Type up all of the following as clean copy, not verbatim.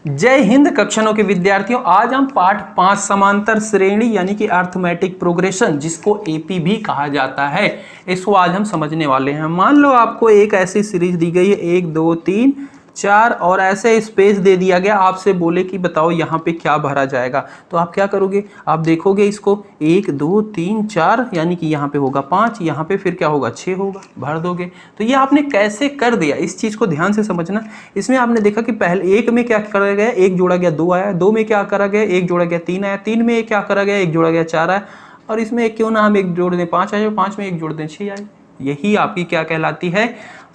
जय हिंद कक्षाओं के विद्यार्थियों, आज हम पाठ 5 समांतर श्रेणी यानी कि अर्थमेटिक प्रोग्रेशन, जिसको एपी भी कहा जाता है, इसको आज हम समझने वाले हैं। मान लो आपको एक ऐसी सीरीज दी गई है 1 2 3 4 और ऐसे स्पेस दे दिया गया, आपसे बोले कि बताओ यहाँ पे क्या भरा जाएगा। तो आप क्या करोगे, आप देखोगे इसको 1 2 3 4 यानी कि यहाँ पे होगा 5, यहाँ पे फिर क्या होगा 6 होगा, भर दोगे। तो ये आपने कैसे कर दिया, इस चीज़ को ध्यान से समझना। इसमें आपने देखा कि पहले 1 में क्या करा गया, 1 जोड़ा गया 2 आया, 2 में क्या करा गया 1 जोड़ा गया 3 आया, 3 में क्या करा गया 1 जोड़ा गया 4 आया, और इसमें क्यों ना हम 1 जोड़ दें 5 आए, 5 में 1 जोड़ दें 6 आए। यही आपकी क्या कहलाती है,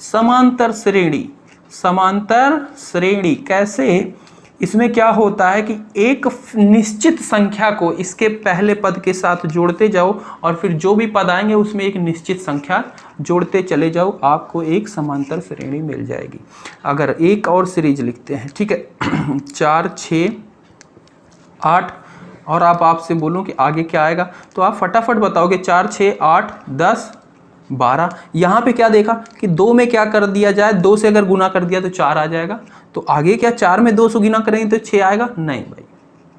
समांतर श्रेणी। समांतर श्रेणी कैसे, इसमें क्या होता है कि एक निश्चित संख्या को इसके पहले पद के साथ जोड़ते जाओ और फिर जो भी पद आएंगे उसमें एक निश्चित संख्या जोड़ते चले जाओ, आपको एक समांतर श्रेणी मिल जाएगी। अगर एक और सीरीज लिखते हैं, ठीक है 4 6 8, और आपसे बोलूं कि आगे क्या आएगा तो आप फटाफट बताओगे 4 6 8 10 12। यहाँ पे क्या देखा कि 2 में क्या कर दिया जाए, 2 से अगर गुना कर दिया तो 4 आ जाएगा। तो आगे क्या 4 में 2 से गुना करेंगे तो 6 आएगा, नहीं भाई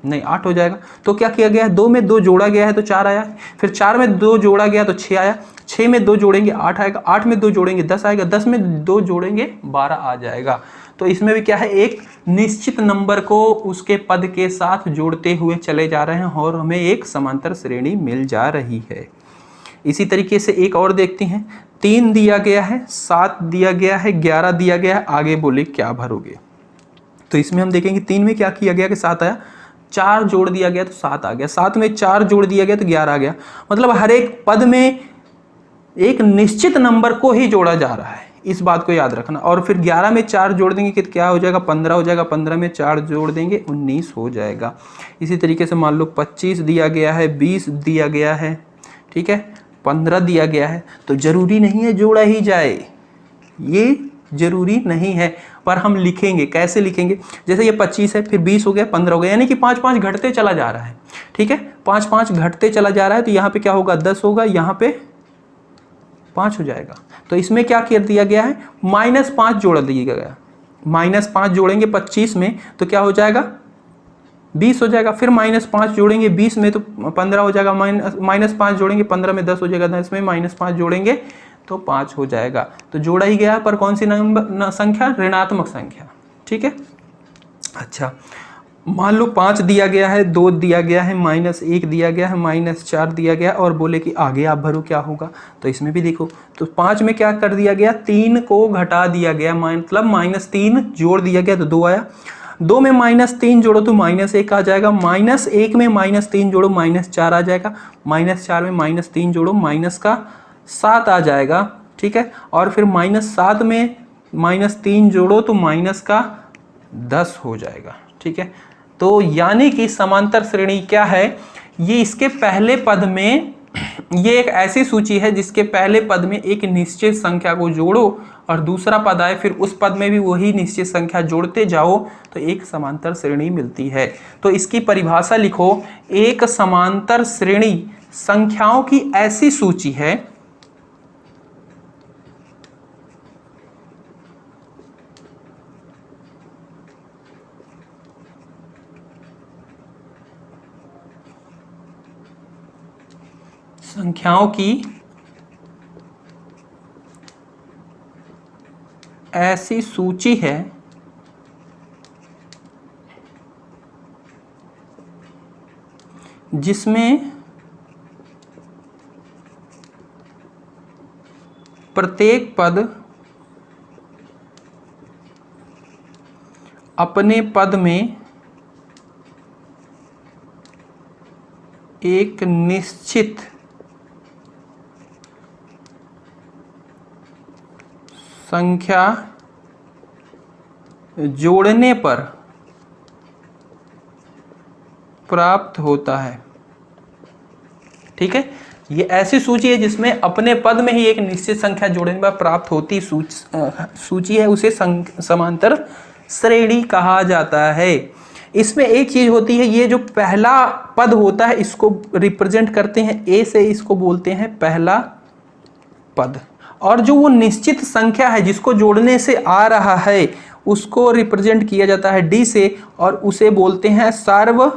नहीं 8 हो जाएगा। तो क्या किया गया है, 2 में 2 जोड़ा गया है तो 4 आया, फिर 4 में 2 जोड़ा गया तो 6 आया, 6 में 2 जोड़ेंगे 8 आएगा, 8 में 2 जोड़ेंगे 10 आएगा, 10 में 2 जोड़ेंगे 12 आ जाएगा। तो इसमें भी क्या है, एक निश्चित नंबर को उसके पद के साथ जोड़ते हुए चले जा रहे हैं और हमें एक समांतर श्रेणी मिल जा रही है। इसी तरीके से एक और देखते हैं, 3 दिया गया है, 7 दिया गया है, 11 दिया गया है, आगे बोले क्या भरोगे। तो इसमें हम देखेंगे 3 में क्या किया गया कि 7 आया, 4 जोड़ दिया गया तो 7 आ गया, 7 में 4 जोड़ दिया गया तो 11 आ गया। मतलब हर एक पद में एक निश्चित नंबर को ही जोड़ा जा रहा है, इस बात को याद रखना। और फिर 11 में 4 जोड़ देंगे कि क्या हो जाएगा 15 हो जाएगा, 15 में 4 जोड़ देंगे 19 हो जाएगा। इसी तरीके से मान लो 25 दिया गया है, 20 दिया गया है, ठीक है 15 दिया गया है। तो जरूरी नहीं है जोड़ा ही जाए, ये जरूरी नहीं है, पर हम लिखेंगे। कैसे लिखेंगे, जैसे ये 25 है फिर 20 हो गया 15 हो गया, यानी कि 5 5 घटते चला जा रहा है, ठीक है 5 5 घटते चला जा रहा है। तो यहाँ पे क्या होगा 10 होगा, यहाँ पे 5 हो जाएगा। तो इसमें क्या कर दिया गया है, -5 जोड़ दिया गया, -5 जोड़ेंगे 25 में तो क्या हो जाएगा 20 हो जाएगा, फिर -5 जोड़ेंगे 20 में तो 15 हो जाएगा, -5 जोड़ेंगे 15 में 10 हो जाएगा, 10 में -5 जोड़ेंगे तो 5 हो जाएगा। तो जोड़ा ही गया, पर कौन सी नंबर संख्या, ऋणात्मक संख्या, ठीक है। अच्छा मान लो 5 दिया गया है, 2 दिया गया है, -1 दिया गया है, -4 दिया गया, और बोले कि आगे आप भरो क्या होगा। तो इसमें भी देखो, तो 5 में क्या कर दिया गया, 3 को घटा दिया गया, मतलब -3 जोड़ दिया गया तो 2 आया, 2 में -3 जोड़ो तो -1 आ जाएगा, -1 में -3 जोड़ो -4 आ जाएगा, -4 में -3 जोड़ो -7 आ जाएगा, ठीक है। और फिर -7 में -3 जोड़ो तो -10 हो जाएगा, ठीक है। तो यानी कि समांतर श्रेणी क्या है, ये इसके पहले पद में, ये एक ऐसी सूची है जिसके पहले पद में एक निश्चित संख्या को जोड़ो और दूसरा पद आए फिर उस पद में भी वही निश्चित संख्या जोड़ते जाओ तो एक समांतर श्रेणी मिलती है। तो इसकी परिभाषा लिखो, एक समांतर श्रेणी संख्याओं की ऐसी सूची है ऐसी सूची है जिसमें प्रत्येक पद अपने पद में एक निश्चित संख्या जोड़ने पर प्राप्त होता है, ठीक है। ये ऐसी सूची है जिसमें अपने पद में ही एक निश्चित संख्या जोड़ने पर प्राप्त होती सूची है, उसे समांतर श्रेणी कहा जाता है। इसमें एक चीज होती है, ये जो पहला पद होता है इसको रिप्रेजेंट करते हैं ए से, इसको बोलते हैं पहला पद, और जो वो निश्चित संख्या है जिसको जोड़ने से आ रहा है उसको रिप्रेजेंट किया जाता है डी से और उसे बोलते हैं सर्व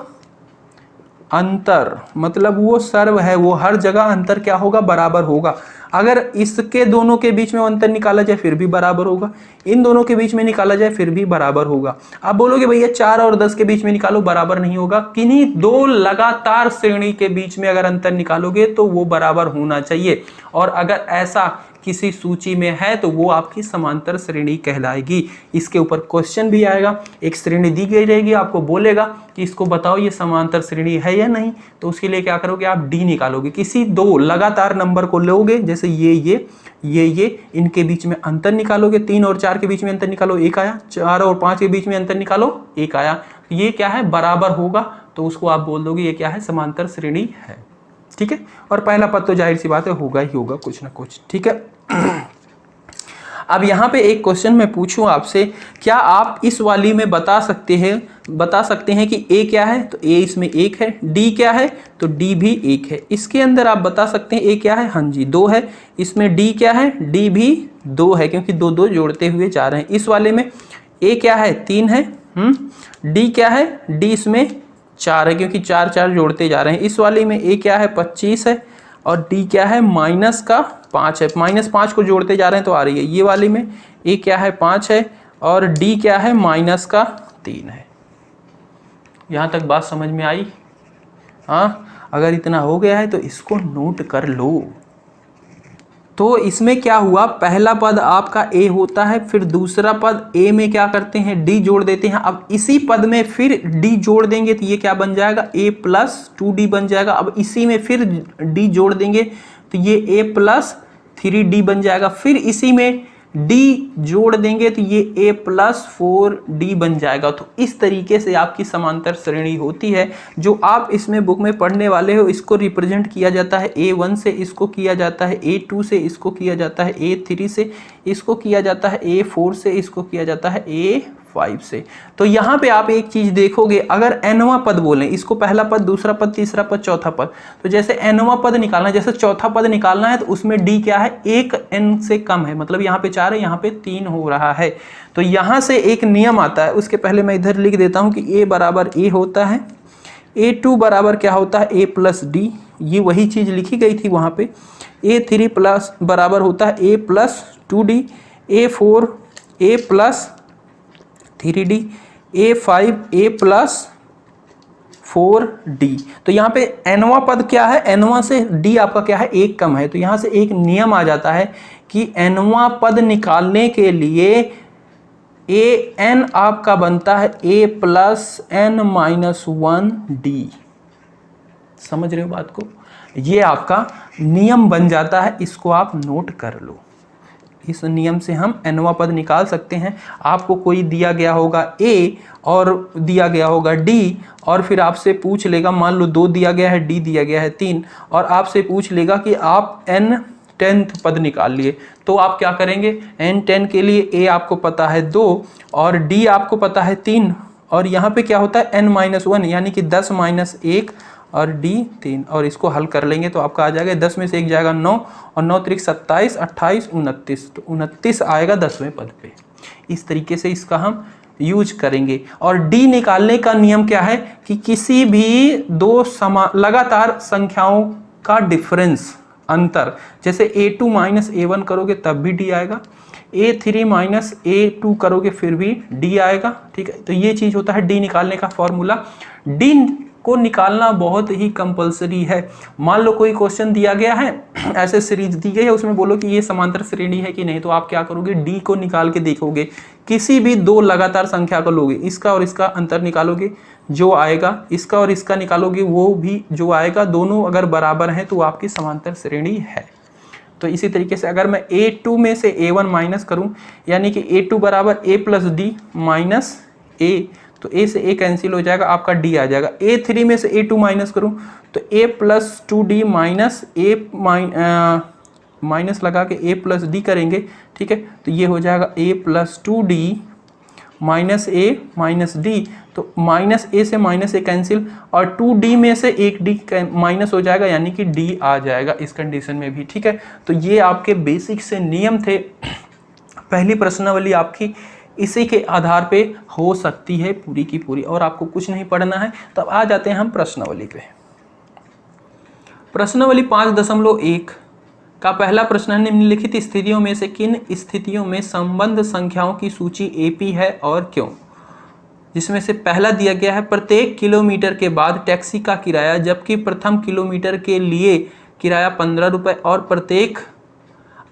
अंतर। मतलब वो सर्व है, वो हर जगह अंतर क्या होगा, बराबर होगा। अगर इसके दोनों के बीच में अंतर निकाला जाए फिर भी बराबर होगा, इन दोनों के बीच में निकाला जाए फिर भी बराबर होगा। आप बोलोगे भैया 4 और 10 के बीच में निकालो, बराबर नहीं होगा। किन्हीं दो लगातार श्रेणी के बीच में अगर अंतर निकालोगे तो वो बराबर होना चाहिए, और अगर ऐसा किसी सूची में है तो वो आपकी समांतर श्रेणी कहलाएगी। इसके ऊपर क्वेश्चन भी आएगा, एक श्रेणी दी गई रहेगी, आपको बोलेगा कि इसको बताओ ये समांतर श्रेणी है या नहीं, तो उसके लिए क्या करोगे, आप डी निकालोगे। किसी दो लगातार नंबर को लोगे, जैसे ये इनके बीच में अंतर निकालोगे, 3 और 4 के बीच में अंतर निकालो, 1 आया। 4 और 5 के बीच में अंतर निकालो, 1 आया। ये क्या है, बराबर होगा, तो उसको आप बोल दोगे ये क्या है, समांतर श्रेणी है। ठीक है, और पहला पद तो जाहिर सी बात है होगा ही होगा कुछ ना कुछ। ठीक है, अब यहाँ पे एक क्वेश्चन मैं पूछूं आपसे, क्या आप इस वाली में बता सकते हैं कि ए क्या है, तो ए इसमें 1 है। डी क्या है, तो डी भी 1 है। इसके अंदर आप बता सकते हैं ए क्या है, हाँ जी 2 है। इसमें डी क्या है, डी भी 2 है, क्योंकि 2 2 जोड़ते हुए जा रहे हैं। इस वाले में ए क्या है, 3 है। डी क्या है, डी इसमें 4 है, क्योंकि 4 4 जोड़ते जा रहे हैं। इस वाली में ए क्या है, 25 है, और डी क्या है, -5 है। -5 को जोड़ते जा रहे हैं तो आ रही है। ये वाली में ए क्या है, 5 है, और डी क्या है, -3 है। यहाँ तक बात समझ में आई? हाँ, अगर इतना हो गया है तो इसको नोट कर लो। तो इसमें क्या हुआ, पहला पद आपका ए होता है, फिर दूसरा पद ए में क्या करते हैं, डी जोड़ देते हैं। अब इसी पद में फिर डी जोड़ देंगे तो ये क्या बन जाएगा, a + 2d बन जाएगा। अब इसी में फिर डी जोड़ देंगे तो ये a + 3d बन जाएगा। फिर इसी में d जोड़ देंगे तो ये a + 4d बन जाएगा। तो इस तरीके से आपकी समांतर श्रेणी होती है। जो आप इसमें बुक में पढ़ने वाले हो, इसको रिप्रेजेंट किया जाता है a1 से, इसको किया जाता है a2 से, इसको किया जाता है a3 से, इसको किया जाता है a4 से, इसको किया जाता है a5 से। तो यहाँ पे आप एक चीज देखोगे, अगर nवां पद बोलें, इसको पहला पद, दूसरा पद, तीसरा पद, चौथा पद, तो जैसे nवां पद निकालना है, जैसे चौथा पद निकालना है, तो उसमें d क्या है, 1 n से कम है। मतलब यहाँ पे 4 है, यहाँ पे 3 हो रहा है। तो यहाँ से एक नियम आता है, उसके पहले मैं इधर लिख देता हूँ कि a बराबर a होता है, a2 बराबर क्या होता है, a + d, ये वही चीज लिखी गई थी वहाँ पे। a3 प्लस बराबर होता है a + 2d, a4 a + 3d, a5 a + 4d। तो यहाँ पे nवां पद क्या है, nवां से d आपका क्या है, 1 कम है। तो यहाँ से एक नियम आ जाता है कि nवां पद निकालने के लिए an आपका बनता है a + n-1d। समझ रहे हो बात को? ये आपका नियम बन जाता है, इसको आप नोट कर लो। इस नियम से हम nवां पद निकाल सकते हैं। आपको कोई दिया गया होगा a और दिया गया होगा d, और फिर आपसे पूछ लेगा, मान लो 2 दिया गया है, d दिया गया है 3, और आपसे पूछ लेगा कि आप n10th पद निकाल लिए, तो आप क्या करेंगे, n10 के लिए a आपको पता है 2 और d आपको पता है 3, और यहाँ पे क्या होता है n-1, यानी कि 10 - 1 और d 3, और इसको हल कर लेंगे तो आपका आ जाएगा, 10 में से 1 जाएगा 9, और 9 त्रिक 27, 28, 29, तो 29 आएगा 10वें पद पे। इस तरीके से इसका हम यूज करेंगे। और d निकालने का नियम क्या है कि किसी भी दो लगातार संख्याओं का डिफरेंस, अंतर, जैसे a2 - a1 करोगे तब भी d आएगा, a3 - a2 करोगे फिर भी d आएगा। ठीक है, तो ये चीज होता है d निकालने का फॉर्मूला। d को निकालना बहुत ही कंपलसरी है। मान लो कोई क्वेश्चन दिया गया है, ऐसे सीरीज दी गई है, उसमें बोलो कि ये समांतर श्रेणी है कि नहीं, तो आप क्या करोगे, डी को निकाल के देखोगे। किसी भी दो लगातार संख्या को लोगे, इसका और इसका अंतर निकालोगे, जो आएगा, इसका और इसका निकालोगे, वो भी जो आएगा, दोनों अगर बराबर हैं तो आपकी समांतर श्रेणी है। तो इसी तरीके से अगर मैं a2 में से a1 माइनस करूं, यानी कि a2 बराबर a + d माइनस a, तो a से a कैंसिल हो जाएगा, आपका d आ जाएगा। a3 में से a2 माइनस करूं तो a + 2d minus a minus लगा के a + d करेंगे। ठीक है, तो ये हो जाएगा a + 2d minus a minus d, तो माइनस a से माइनस a कैंसिल, और 2d में से एक d माइनस हो जाएगा, यानी कि d आ जाएगा इस कंडीशन में भी। ठीक है, तो ये आपके बेसिक से नियम थे। पहली प्रश्नावली आपकी इसी के आधार पे हो सकती है पूरी की पूरी, और आपको कुछ नहीं पढ़ना है। तब आ जाते हैं हम प्रश्नावली पे। प्रश्नावली 5.1 का पहला प्रश्न है, निम्नलिखित स्थितियों में से किन स्थितियों में संबंध संख्याओं की सूची एपी है और क्यों। जिसमें से पहला दिया गया है, प्रत्येक किलोमीटर के बाद टैक्सी का किराया जबकि प्रथम किलोमीटर के लिए किराया 15 रुपये और प्रत्येक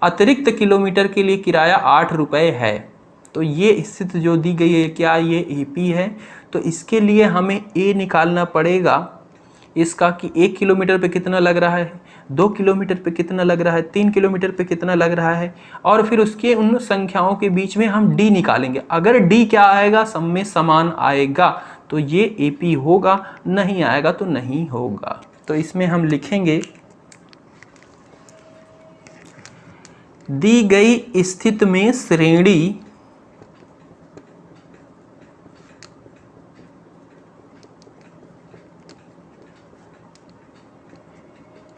अतिरिक्त किलोमीटर के लिए किराया 8 रुपये है। तो ये स्थिति जो दी गई है, क्या ये एपी है? तो इसके लिए हमें ए निकालना पड़ेगा इसका कि 1 किलोमीटर पे कितना लग रहा है, 2 किलोमीटर पे कितना लग रहा है, 3 किलोमीटर पे कितना लग रहा है, और फिर उसके उन संख्याओं के बीच में हम डी निकालेंगे। अगर डी क्या आएगा, सब में समान आएगा तो ये एपी होगा, नहीं आएगा तो नहीं होगा। तो इसमें हम लिखेंगे दी गई स्थिति में श्रेणी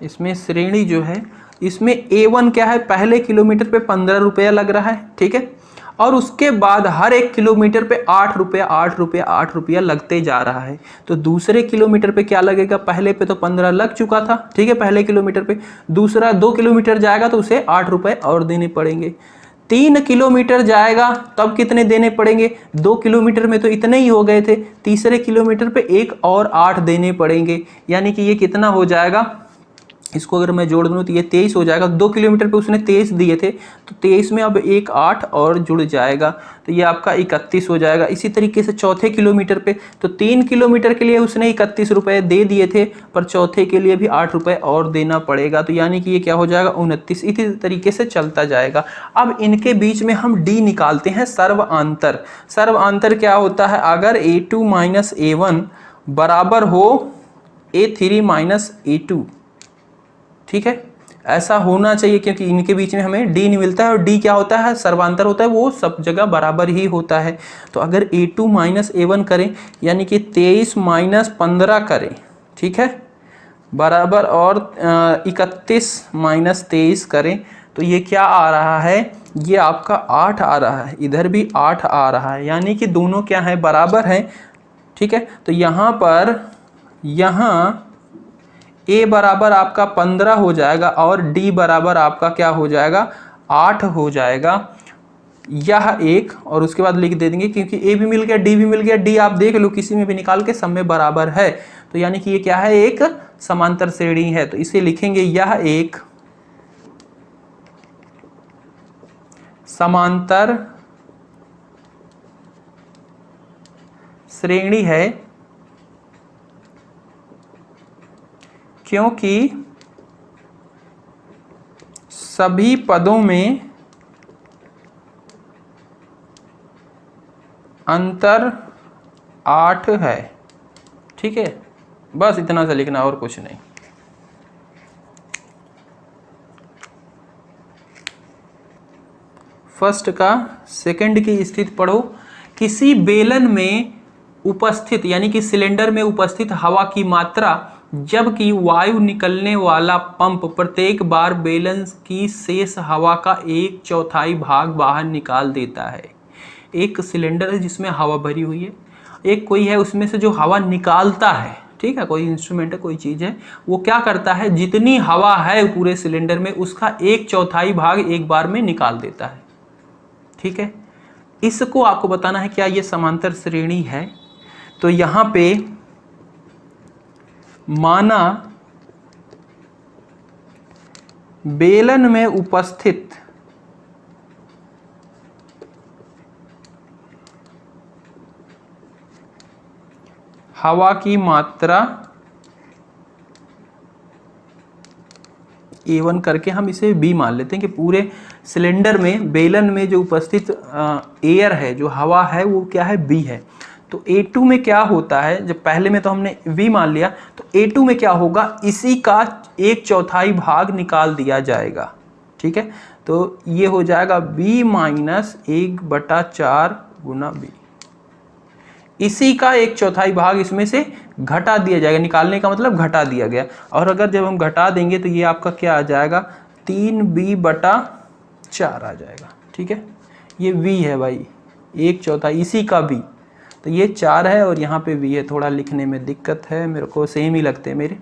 इसमें श्रेणी जो है, इसमें A1 क्या है, पहले किलोमीटर पे 15 रुपया लग रहा है, ठीक है, और उसके बाद हर एक किलोमीटर पे 8 रुपया 8 रुपया 8 रुपया लगते जा रहा है। तो दूसरे किलोमीटर पे क्या लगेगा, पहले पे तो 15 लग चुका था, ठीक है, पहले किलोमीटर पे, दूसरा 2 किलोमीटर जाएगा तो उसे 8 रुपये और देने पड़ेंगे। 3 किलोमीटर जाएगा तब कितने देने पड़ेंगे, 2 किलोमीटर में तो इतने ही हो गए थे, तीसरे किलोमीटर पे 1 और 8 देने पड़ेंगे, यानी कि ये कितना हो जाएगा, इसको अगर मैं जोड़ दूँ तो ये 23 हो जाएगा। 2 किलोमीटर पे उसने 23 दिए थे तो 23 में अब 1 8 और जुड़ जाएगा तो ये आपका 31 हो जाएगा। इसी तरीके से चौथे किलोमीटर पे, तो 3 किलोमीटर के लिए उसने 31 रुपये दे दिए थे, पर चौथे के लिए भी 8 रुपये और देना पड़ेगा, तो यानी कि ये क्या हो जाएगा 29। इसी तरीके से चलता जाएगा। अब इनके बीच में हम डी निकालते हैं, सर्वांतर। सर्वांतर क्या होता है, अगर A2 माइनस A1 बराबर हो A3 माइनस A2, ठीक है, ऐसा होना चाहिए, क्योंकि इनके बीच में हमें डी नहीं मिलता है, और डी क्या होता है, सर्वांतर होता है, वो सब जगह बराबर ही होता है। तो अगर A2 माइनस A1 करें, यानी कि 23 माइनस 15 करें, ठीक है, बराबर, और 31 माइनस 23 करें, तो ये क्या आ रहा है, ये आपका 8 आ रहा है, इधर भी 8 आ रहा है, यानी कि दोनों क्या है, बराबर है, ठीक है। तो यहाँ पर यहाँ A बराबर आपका 15 हो जाएगा और D बराबर आपका क्या हो जाएगा, 8 हो जाएगा, यह एक, और उसके बाद लिख दे देंगे, क्योंकि A भी मिल गया D भी मिल गया, D आप देख लो किसी में भी निकाल के सब में बराबर है, तो यानी कि ये क्या है, एक समांतर श्रेणी है। तो इसे लिखेंगे यह एक समांतर श्रेणी है, क्योंकि सभी पदों में अंतर 8 है, ठीक है, बस इतना सा लिखना और कुछ नहीं। फर्स्ट का सेकंड की स्थिति पढ़ो। किसी बेलन में उपस्थित, यानी कि सिलेंडर में उपस्थित हवा की मात्रा जबकि वायु निकलने वाला पंप प्रत्येक बार बेलन की शेष हवा का 1/4 भाग बाहर निकाल देता है। एक सिलेंडर है जिसमें हवा भरी हुई है, एक कोई है उसमें से जो हवा निकालता है, ठीक है, कोई इंस्ट्रूमेंट है, कोई चीज़ है, वो क्या करता है, जितनी हवा है पूरे सिलेंडर में उसका 1/4 भाग एक बार में निकाल देता है, ठीक है। इसको आपको बताना है क्या ये समांतर श्रेणी है। तो यहाँ पे माना बेलन में उपस्थित हवा की मात्रा A1 करके हम इसे B मान लेते हैं कि पूरे सिलेंडर में बेलन में जो उपस्थित एयर है, जो हवा है, वो क्या है, B है। तो A2 में क्या होता है, जब पहले में तो हमने V मान लिया, तो A2 में क्या होगा, इसी का 1/4 भाग निकाल दिया जाएगा, ठीक है। तो ये हो जाएगा B माइनस 1/4 गुना B, इसी का 1/4 भाग इसमें से घटा दिया जाएगा, निकालने का मतलब घटा दिया गया, और अगर जब हम घटा देंगे तो ये आपका क्या आ जाएगा, 3B/4 आ जाएगा, ठीक है, ये V है भाई, 1/4 इसी का b, तो ये 4 है और यहाँ पे v है, थोड़ा लिखने में दिक्कत है मेरे को, सेम ही लगते हैं मेरे।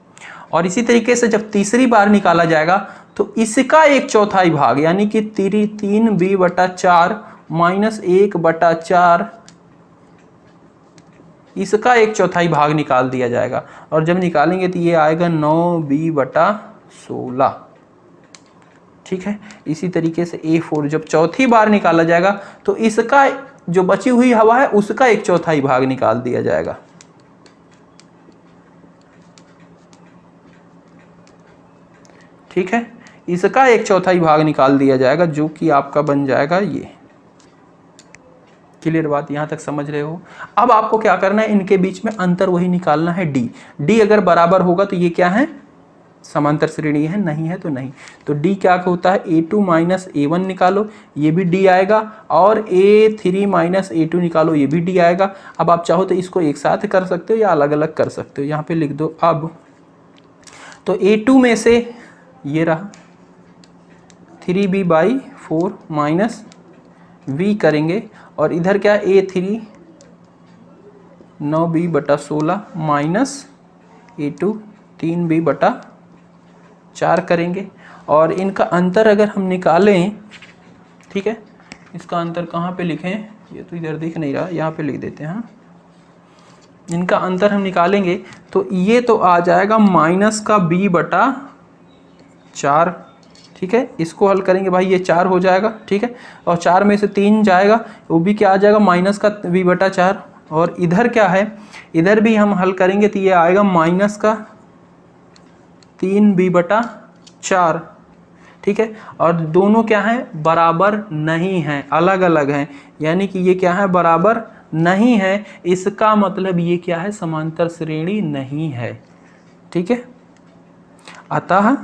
और इसी तरीके से जब तीसरी बार निकाला जाएगा तो इसका 1/4 भाग यानी कि 3b/4 माइनस 1/4 इसका 1/4 भाग निकाल दिया जाएगा। और जब निकालेंगे तो ये आएगा 9b/16। ठीक है, इसी तरीके से A4 जब चौथी बार निकाला जाएगा तो इसका जो बची हुई हवा है उसका 1/4 भाग निकाल दिया जाएगा। ठीक है, इसका 1/4 भाग निकाल दिया जाएगा जो कि आपका बन जाएगा ये। क्लियर बात, यहां तक समझ रहे हो? अब आपको क्या करना है, इनके बीच में अंतर वही निकालना है d। d अगर बराबर होगा तो ये क्या है, समांतर श्रेणी है, नहीं है तो नहीं। तो d क्या होता है, A2 माइनस A1 निकालो, ये भी d आएगा, और A3 माइनस A2 निकालो, ये भी d आएगा। अब आप चाहो तो इसको एक साथ कर सकते हो या अलग अलग कर सकते हो, यहाँ पे लिख दो। अब तो A2 में से ये रहा 3b/4 माइनस v करेंगे, और इधर क्या A3 9b/16 minus A2 3b/4 करेंगे। और इनका अंतर अगर हम निकालें, ठीक है, इसका अंतर कहाँ पे लिखें, ये तो इधर दिख नहीं रहा, यहाँ पे लिख देते हैं। इनका अंतर हम निकालेंगे तो ये तो आ जाएगा माइनस का b/4। ठीक है, इसको हल करेंगे भाई, ये 4 हो जाएगा। ठीक है, और 4 में से 3 जाएगा, वो भी क्या आ जाएगा, माइनस का b/4। और इधर क्या है, इधर भी हम हल करेंगे तो ये आएगा माइनस का 3b/4। ठीक है, और दोनों क्या है, बराबर नहीं है, अलग अलग हैं, यानी कि ये क्या है, बराबर नहीं है। इसका मतलब ये क्या है, समांतर श्रेणी नहीं है। ठीक है, अतः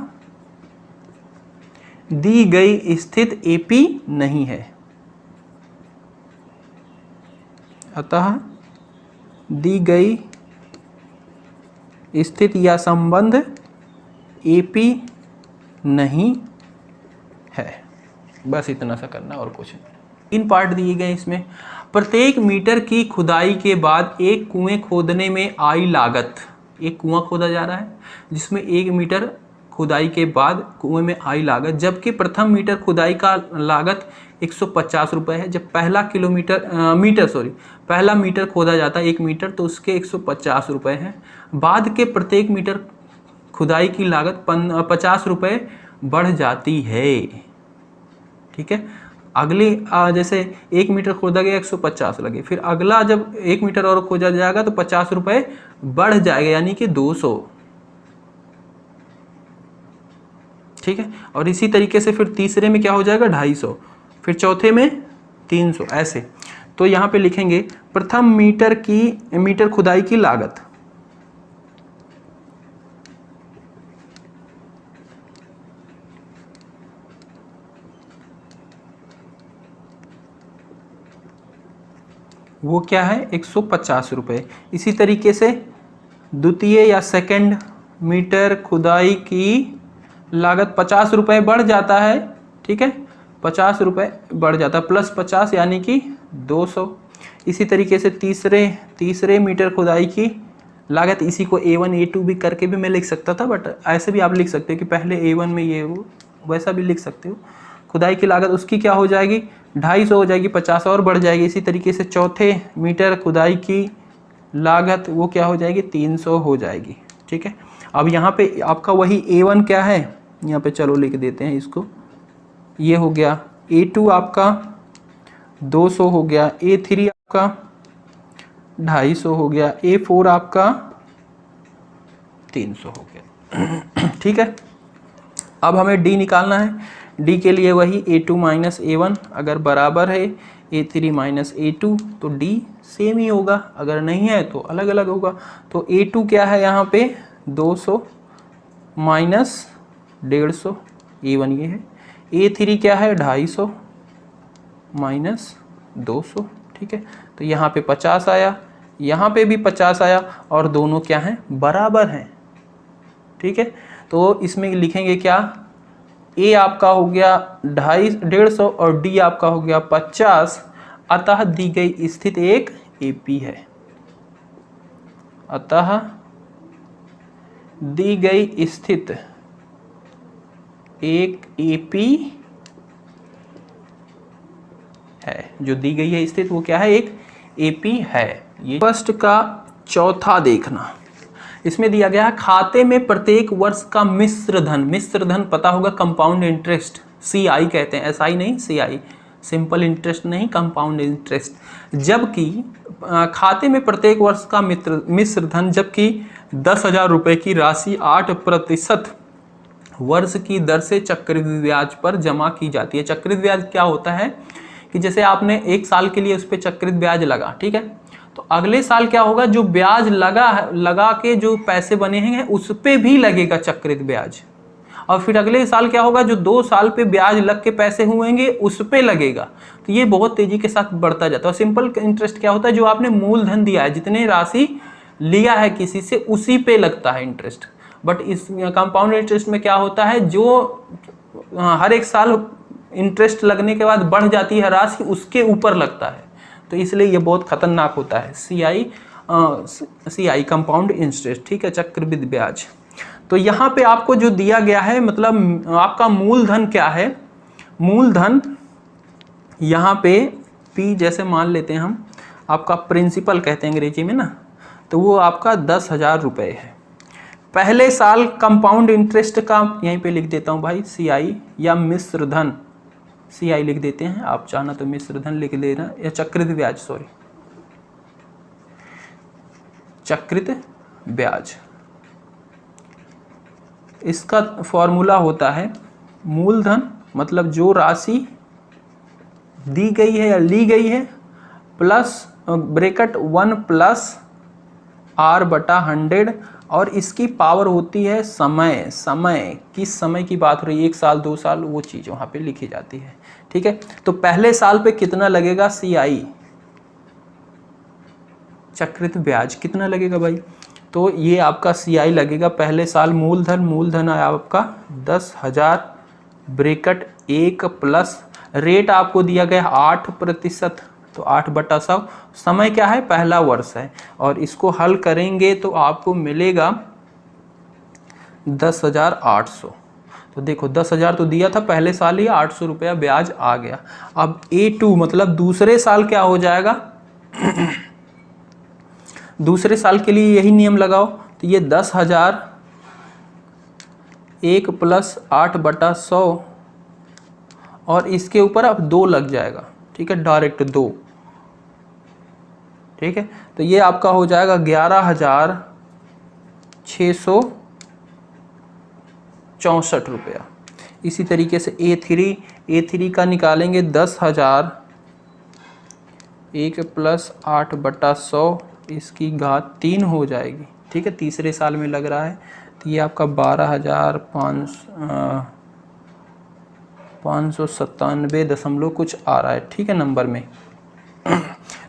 दी गई स्थित AP नहीं है। अतः दी गई स्थिति या संबंध AP नहीं है। बस इतना सा करना और कुछ नहीं। 3 पार्ट दिए गए इसमें। प्रत्येक मीटर की खुदाई के बाद एक कुएं खोदने में आई लागत, एक कुआं खोदा जा रहा है जिसमें 1 मीटर खुदाई के बाद कुएं में आई लागत, जबकि प्रथम मीटर खुदाई का लागत 150 रुपये है। जब पहला मीटर खोदा जाता है 1 मीटर, तो उसके 150 रुपये हैं। बाद के प्रत्येक मीटर खुदाई की लागत 50 रुपये बढ़ जाती है। ठीक है, अगली जैसे 1 मीटर खोदा गया 150 लगे, फिर अगला जब 1 मीटर और खोदा जाएगा तो 50 रुपये बढ़ जाएगा, यानी कि 200। ठीक है, और इसी तरीके से फिर तीसरे में क्या हो जाएगा, 250, फिर चौथे में 300, ऐसे। तो यहाँ पे लिखेंगे प्रथम मीटर खुदाई की लागत, वो क्या है, 150 रुपये। इसी तरीके से द्वितीय या सेकंड मीटर खुदाई की लागत 50 रुपये बढ़ जाता है। ठीक है, 50 रुपये बढ़ जाता है, प्लस 50 यानी कि 200। इसी तरीके से तीसरे मीटर खुदाई की लागत, इसी को A1 A2 भी करके भी मैं लिख सकता था, बट ऐसे भी आप लिख सकते हो कि पहले A1 में ये वैसा भी लिख सकते हो। खुदाई की लागत उसकी क्या हो जाएगी, 250 हो जाएगी, 50 और बढ़ जाएगी। इसी तरीके से चौथे मीटर खुदाई की लागत वो क्या हो जाएगी, 300 हो जाएगी। ठीक है, अब यहाँ पे आपका वही A1 क्या है, यहाँ पे चलो लिख देते हैं इसको, ये हो गया। A2 आपका 200 हो गया, A3 आपका 250 हो गया, A4 आपका 300 हो गया। ठीक है, अब हमें D निकालना है। D के लिए वही A2 माइनस A1 अगर बराबर है A3 माइनस A2 तो D सेम ही होगा, अगर नहीं है तो अलग अलग होगा। तो A2 क्या है यहाँ पे, 200 माइनस 150, A1 ये है। A3 क्या है, 250 माइनस 200। ठीक है, तो यहाँ पे 50 आया, यहाँ पे भी 50 आया, और दोनों क्या हैं, बराबर हैं। ठीक है, तो इसमें लिखेंगे क्या, A आपका हो गया 150 और D आपका हो गया 50। अतः दी गई स्थिति एक एपी है। अतः दी गई स्थिति एक एपी है। जो दी गई है स्थिति वो क्या है, एक एपी है। ये फर्स्ट का चौथा देखना, इसमें दिया गया है खाते में प्रत्येक वर्ष का मिश्र धन पता होगा, कंपाउंड इंटरेस्ट, सीआई कहते हैं, एसआई नहीं, सीआई, सिंपल इंटरेस्ट नहीं, कंपाउंड इंटरेस्ट। जबकि खाते में प्रत्येक वर्ष का मिश्र धन, जबकि 10,000 रुपये की राशि 8% वर्ष की दर से चक्रवृद्धि ब्याज पर जमा की जाती है। चक्रवृद्धि ब्याज क्या होता है कि जैसे आपने 1 साल के लिए उस पर चक्रवृद्धि ब्याज लगा, ठीक है, तो अगले साल क्या होगा, जो ब्याज लगा के जो पैसे बने हैं उस पर भी लगेगा चक्रवृद्धि ब्याज, और फिर अगले साल क्या होगा, जो 2 साल पे ब्याज लग के पैसे हुएंगे उस पे लगेगा। तो ये बहुत तेजी के साथ बढ़ता जाता है। और सिंपल इंटरेस्ट क्या होता है, जो आपने मूलधन दिया है, जितने राशि लिया है किसी से, उसी पे लगता है इंटरेस्ट। बट इस कंपाउंड इंटरेस्ट में क्या होता है, जो हर एक साल इंटरेस्ट लगने के बाद बढ़ जाती है राशि, उसके ऊपर लगता है। तो इसलिए ये बहुत खतरनाक होता है, सीआई कंपाउंड इंटरेस्ट, ठीक है, चक्रवृद्धि ब्याज। तो यहाँ पे आपको जो दिया गया है, मतलब आपका मूलधन क्या है, मूलधन यहाँ पे पी जैसे मान लेते हैं हम, आपका प्रिंसिपल कहते हैं अंग्रेजी में ना, तो वो आपका 10,000 रुपये है। पहले साल कंपाउंड इंटरेस्ट का यहीं पे लिख देता हूँ भाई, सीआई या मिश्र धन, सीआई लिख देते हैं, आप चाहना तो मिश्र धन लिख देना, या चक्रवृद्धि ब्याज, सॉरी, चक्रवृद्धि ब्याज। इसका फॉर्मूला होता है मूलधन मतलब जो राशि दी गई है या ली गई है, प्लस ब्रैकेट 1 प्लस R/100, और इसकी पावर होती है समय। समय किस समय की बात हो रही है, 1 साल 2 साल, वो चीज़ वहाँ पे लिखी जाती है, ठीक है। तो पहले साल पे कितना लगेगा, सीआई चक्रवृद्धि ब्याज कितना लगेगा भाई, तो ये आपका सीआई लगेगा पहले साल। मूलधन आया आपका 10,000 ब्रैकेट 1 प्लस रेट आपको दिया गया 8%, तो 8/100। समय क्या है, पहला वर्ष है, और इसको हल करेंगे तो आपको मिलेगा 10,800। तो देखो 10,000 तो दिया था पहले साल ही, 800 रुपया ब्याज आ गया। अब A2 मतलब दूसरे साल क्या हो जाएगा दूसरे साल के लिए यही नियम लगाओ, तो ये 10,000 1 प्लस 8/100, और इसके ऊपर अब 2 लग जाएगा, ठीक है, डायरेक्ट 2, ठीक है। तो ये आपका हो जाएगा 11,664 रुपया। इसी तरीके से A3 का निकालेंगे 10,000 1 प्लस 8/100, इसकी घात 3 हो जाएगी, ठीक है, तीसरे साल में लग रहा है। तो ये आपका 12,597 दशमलव कुछ आ रहा है, ठीक है, नंबर में।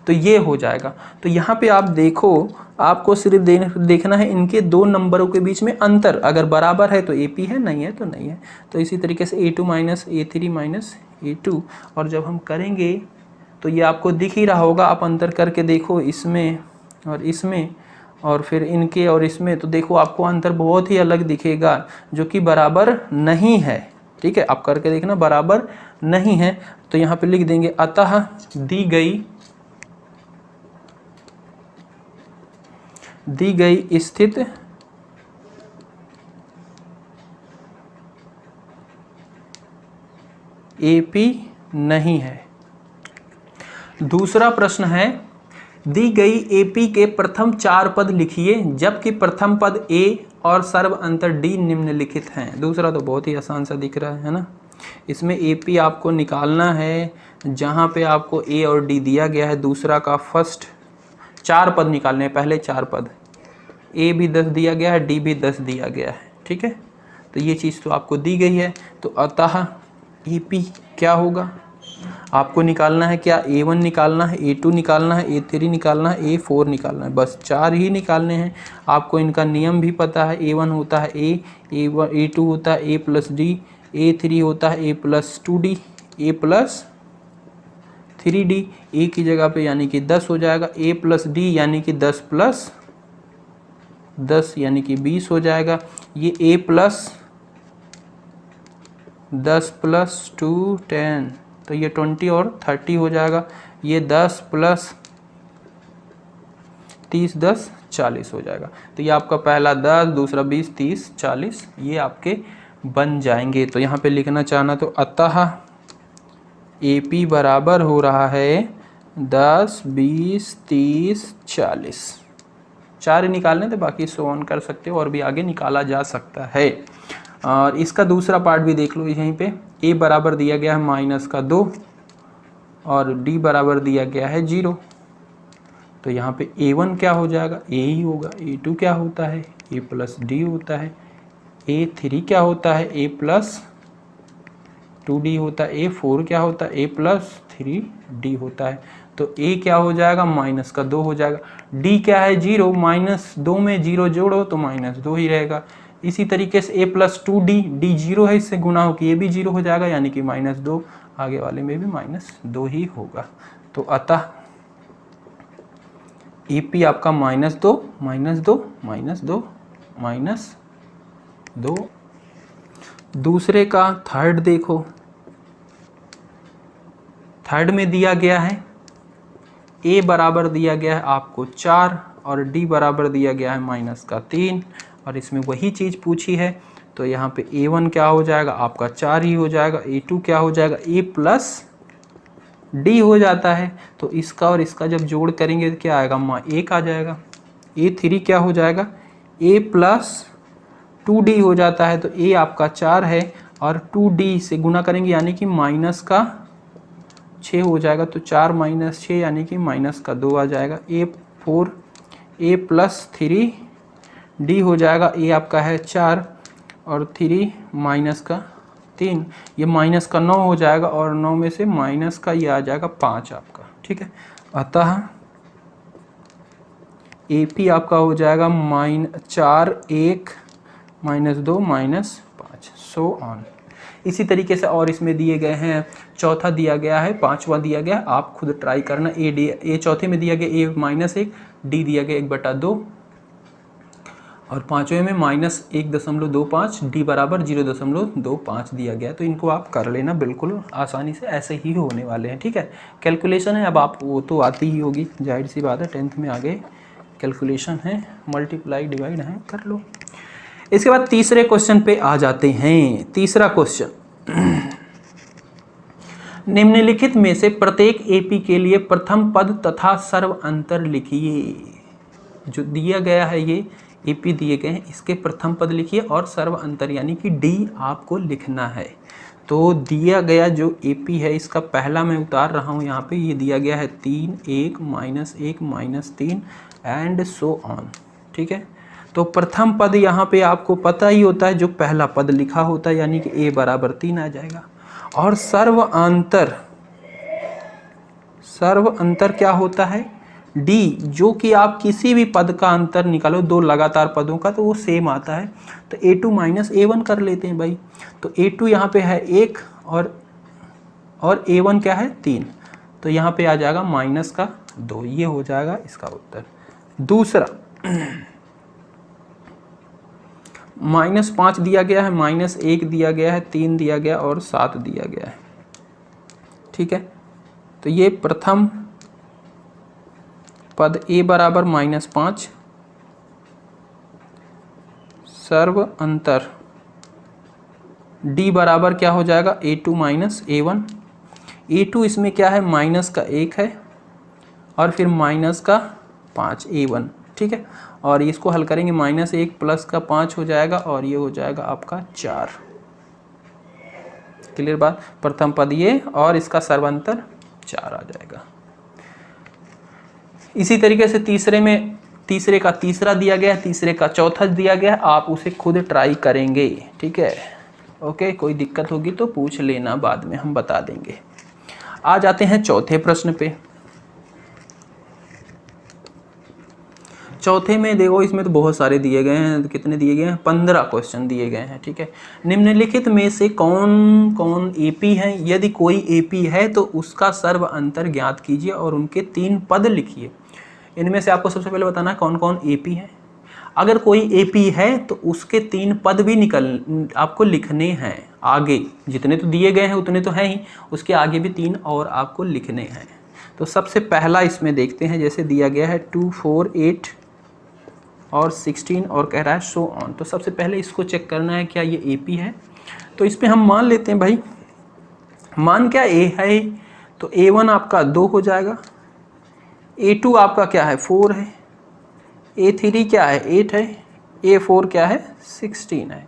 तो ये हो जाएगा। तो यहाँ पे आप देखो, आपको सिर्फ देखना है इनके 2 नंबरों के बीच में अंतर, अगर बराबर है तो एपी है, नहीं है तो नहीं है। तो इसी तरीके से A2 minus A3 minus A2, और जब हम करेंगे तो ये आपको दिख ही रहा होगा, आप अंतर करके देखो इसमें और इसमें, और फिर इनके और इसमें, तो देखो आपको अंतर बहुत ही अलग दिखेगा, जो कि बराबर नहीं है, ठीक है। आप करके देखना, बराबर नहीं है। तो यहाँ पे लिख देंगे अतः दी गई स्थिति एपी नहीं है। दूसरा प्रश्न है, दी गई एपी के प्रथम 4 पद लिखिए, जबकि प्रथम पद ए और सर्व अंतर डी निम्नलिखित हैं। दूसरा तो बहुत ही आसान सा दिख रहा है ना। इसमें एपी आपको निकालना है, जहाँ पे आपको ए और डी दिया गया है। दूसरा का फर्स्ट 4 पद निकालने हैं, पहले 4 पद, ए भी 10 दिया गया है, डी भी 10 दिया गया है, ठीक है। तो ये चीज़ तो आपको दी गई है। तो अतः एपी क्या होगा, आपको निकालना है क्या, A1 निकालना है, A2 निकालना है, A3 निकालना है, A4 निकालना है, बस 4 ही निकालने हैं। आपको इनका नियम भी पता है, A1 होता है A, A2 होता है A प्लस D, A3 होता है A plus 2D, A plus 3d, ए की जगह पे यानी कि 10 हो जाएगा, a प्लस डी यानी कि 10 प्लस 10 यानी कि 20 हो जाएगा। ये a प्लस 10 प्लस 2 10, तो ये 20 और 30 हो जाएगा। ये 10 प्लस 30 10 40 हो जाएगा। तो ये आपका पहला 10, दूसरा 20, 30 40 ये आपके बन जाएंगे। तो यहाँ पे लिखना चाहना तो अतः AP बराबर हो रहा है 10 20 30 40। 4 निकालने थे, बाकी सो ऑन कर सकते हो और भी आगे निकाला जा सकता है। और इसका दूसरा पार्ट भी देख लो। यहीं पे A बराबर दिया गया है -2 और D बराबर दिया गया है 0। तो यहाँ पे A1 क्या हो जाएगा, A ही होगा। A2 क्या होता है, A प्लस D होता है। A3 क्या होता है, A प्लस 2D होता है। A4 क्या होता है, A प्लस 3D होता है। तो A क्या हो जाएगा, -2 हो जाएगा। D क्या है, 0, -2 में 0 जोड़ो तो -2 ही रहेगा। इसी तरीके से A प्लस 2D, D 0 है, इससे गुना हो कि ये भी 0 हो जाएगा, यानी कि -2, आगे वाले में भी -2 ही होगा। तो अतः AP आपका -2 -2 -2 -2। दूसरे का थर्ड देखो, थर्ड में दिया गया है A बराबर दिया गया है आपको 4 और D बराबर दिया गया है -3 और इसमें वही चीज़ पूछी है। तो यहाँ पे A1 क्या हो जाएगा, आपका 4 ही हो जाएगा। A2 क्या हो जाएगा, A प्लस D हो जाता है। तो इसका और इसका जब जोड़ करेंगे तो क्या आएगा, 1 आ जाएगा। A3 क्या हो जाएगा, A प्लस 2D हो जाता है। तो A आपका 4 है और 2D से गुना करेंगे यानी कि -6 हो जाएगा। तो 4 - 6 यानी कि -2 आ जाएगा। A4 A प्लस 3D हो जाएगा। A आपका है 4 और 3 -3, ये -9 हो जाएगा और 9 में से माइनस का ये आ जाएगा 5 आपका, ठीक है। अतः AP आपका हो जाएगा -4 1 -2 -5 सो ऑन। इसी तरीके से और इसमें दिए गए हैं, चौथा दिया गया है, पांचवा दिया गया, आप खुद ट्राई करना। A चौथे में दिया गया A -1, D दिया गया 1/2 और पांचवें में -1.25, D बराबर 0.25 दिया गया। तो इनको आप कर लेना बिल्कुल आसानी से, ऐसे ही होने वाले हैं, ठीक है। कैलकुलेशन है, अब आप वो तो आती ही होगी, जाहिर सी बात है, 10th में आगे कैलकुलेशन है, मल्टीप्लाई डिवाइड है, कर लो। इसके बाद तीसरे क्वेश्चन पे आ जाते हैं। तीसरा क्वेश्चन, निम्नलिखित में से प्रत्येक AP के लिए प्रथम पद तथा सर्व अंतर लिखिए। जो दिया गया है ये AP दिए गए हैं, इसके प्रथम पद लिखिए और सर्व अंतर यानी कि D आपको लिखना है। तो दिया गया जो AP है, इसका पहला मैं उतार रहा हूँ यहाँ पे, ये दिया गया है 3 1 -1 -3 एंड सो ऑन, ठीक है। तो प्रथम पद यहाँ पे आपको पता ही होता है, जो पहला पद लिखा होता है यानी कि A बराबर 3 आ जाएगा। और सर्व अंतर क्या होता है, D, जो कि आप किसी भी पद का अंतर निकालो, दो लगातार पदों का, तो वो सेम आता है। तो A2 -A1 कर लेते हैं भाई। तो A2 यहाँ पे है 1 और A1 क्या है 3, तो यहाँ पे आ जाएगा -2, ये हो जाएगा इसका उत्तर। दूसरा -5 दिया गया है, -1 दिया गया है, 3 दिया गया और 7 दिया गया है, ठीक है। तो ये प्रथम पद A बराबर -5, सर्व अंतर D बराबर क्या हो जाएगा, A2 -A1। A2 इसमें क्या है, -1 है और फिर -5 A1, ठीक है। और इसको हल करेंगे, -1 + 5 हो जाएगा और ये हो जाएगा आपका 4। क्लियर बात, प्रथम पद ये और इसका सर्वांतर 4 आ जाएगा। इसी तरीके से तीसरे का तीसरा दिया गया है, तीसरे का चौथा दिया गया है, आप उसे खुद ट्राई करेंगे, ठीक है। ओके, कोई दिक्कत होगी तो पूछ लेना, बाद में हम बता देंगे। आ जाते हैं चौथे प्रश्न पे। चौथे में देखो, इसमें तो बहुत सारे दिए गए हैं, कितने दिए गए हैं, 15 क्वेश्चन दिए गए हैं, ठीक है। निम्नलिखित में से कौन कौन एपी है, यदि कोई एपी है तो उसका सर्व अंतर ज्ञात कीजिए और उनके 3 पद लिखिए। इनमें से आपको सबसे पहले बताना है कौन कौन एपी है। अगर कोई एपी है तो उसके 3 पद भी आपको लिखने हैं। आगे जितने तो दिए गए हैं उतने तो हैं ही, उसके आगे भी 3 और आपको लिखने हैं। तो सबसे पहला इसमें देखते हैं, जैसे दिया गया है 2, 4, 8 और 16 और कह रहा है सो ऑन। तो सबसे पहले इसको चेक करना है क्या ये एपी है। तो इस पे हम मान लेते हैं भाई, मान क्या ए है, तो A1 आपका 2 हो जाएगा, A2 आपका क्या है 4 है, A3 क्या है 8 है, A4 क्या है 16 है,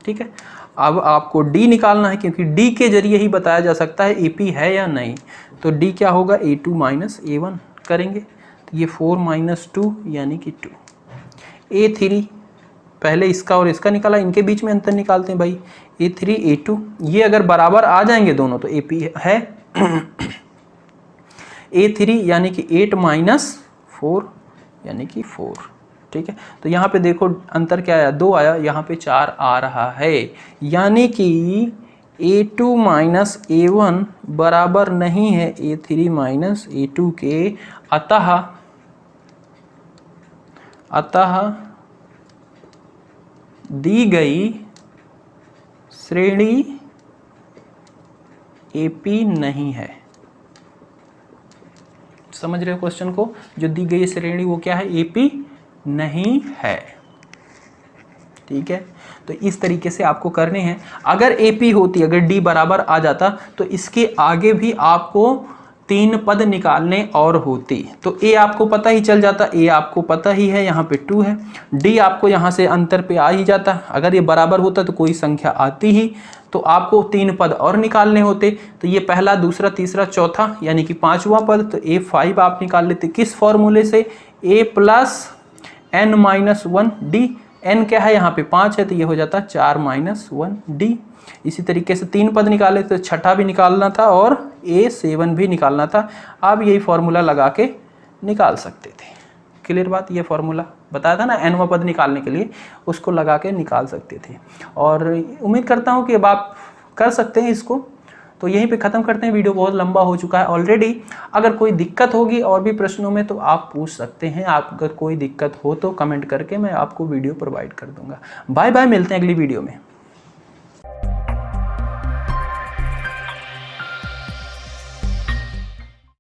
ठीक है। अब आपको D निकालना है, क्योंकि D के जरिए ही बताया जा सकता है AP है या नहीं। तो D क्या होगा, A2 माइनस A1 करेंगे, तो ये 4 माइनस 2 यानी कि 2। A3 पहले इसका और इसका निकाला, इनके बीच में अंतर निकालते हैं भाई, A3 A2, ये अगर बराबर आ जाएंगे दोनों तो AP है। A3 यानी कि 8 माइनस 4 यानी कि 4, ठीक है। तो यहाँ पे देखो अंतर क्या आया, 2 आया, यहाँ पे 4 आ रहा है, यानी कि A2 माइनस A1 बराबर नहीं है A3 माइनस A2 के। अतः दी गई श्रेणी AP नहीं है। समझ रहे हो क्वेश्चन को, जो दी गई श्रेणी वो क्या है, AP नहीं है, ठीक है। तो इस तरीके से आपको करने हैं। अगर AP होती, अगर D बराबर आ जाता तो इसके आगे भी आपको 3 पद निकालने और होती। तो A आपको पता ही चल जाता, A आपको पता ही है, यहाँ पे 2 है। D आपको यहाँ से अंतर पे आ ही जाता, अगर ये बराबर होता तो कोई संख्या आती ही, तो आपको 3 पद और निकालने होते। तो ये पहला, दूसरा, तीसरा, चौथा यानी कि 5वां पद, तो A5 आप निकाल लेते किस फॉर्मूले से, A plus n minus 1 D। n क्या है, यहाँ पे 5 है, तो ये हो जाता 4 माइनस 1 D। इसी तरीके से 3 पद निकाले तो छठा भी निकालना था और A7 भी निकालना था। आप यही फॉर्मूला लगा के निकाल सकते थे। क्लियर बात, ये फॉर्मूला बताया था ना nवां पद निकालने के लिए, उसको लगा के निकाल सकते थे। और उम्मीद करता हूँ कि अब आप कर सकते हैं इसको। तो यहीं पे ख़त्म करते हैं, वीडियो बहुत लंबा हो चुका है ऑलरेडी। अगर कोई दिक्कत होगी और भी प्रश्नों में तो आप पूछ सकते हैं। आप अगर कोई दिक्कत हो तो कमेंट करके मैं आपको वीडियो प्रोवाइड कर दूंगा। बाय बाय, मिलते हैं अगली वीडियो में।